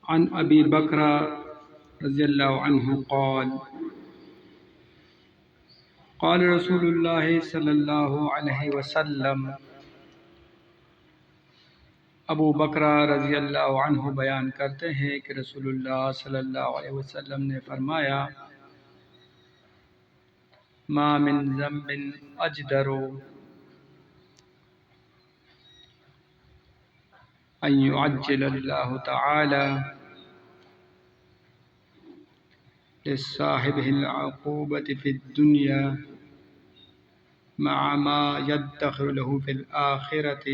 عن أبي بكر رضي الله عنه قال قال رسول الله صلی اللہ علیہ وسلم، ابو بکرہ رضی اللہ عنہ بیان کرتے ہیں کہ رسول اللہ صلی اللہ علیہ وسلم نے فرمایا، ما من ذنب اجدر ان يعجل اللہ تعالی لصاحبه العقوبة في الدنيا مع ما يدخر له في الآخرة۔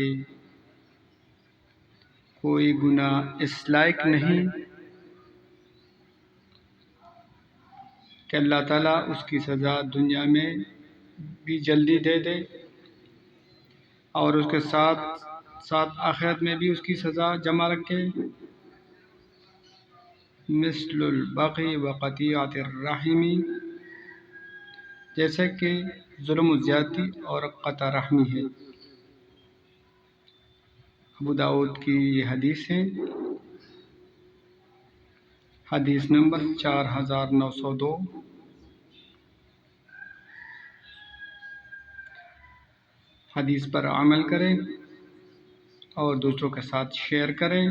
کوئی گناہ اس لائق نہیں کہ اللہ تعالیٰ اس کی سزا دنیا میں بھی جلدی دے دے اور اس کے ساتھ ساتھ آخرت میں بھی اس کی سزا جمع رکھے۔ مثل البغی و قطیعۃ الرحم، جیسے کہ ظلم و زیادتی اور قطع رحمی ہے۔ ابو داؤد کی یہ حدیث ہے، حدیث نمبر 4902۔ حدیث پر عمل کریں اور دوسروں کے ساتھ شیئر کریں۔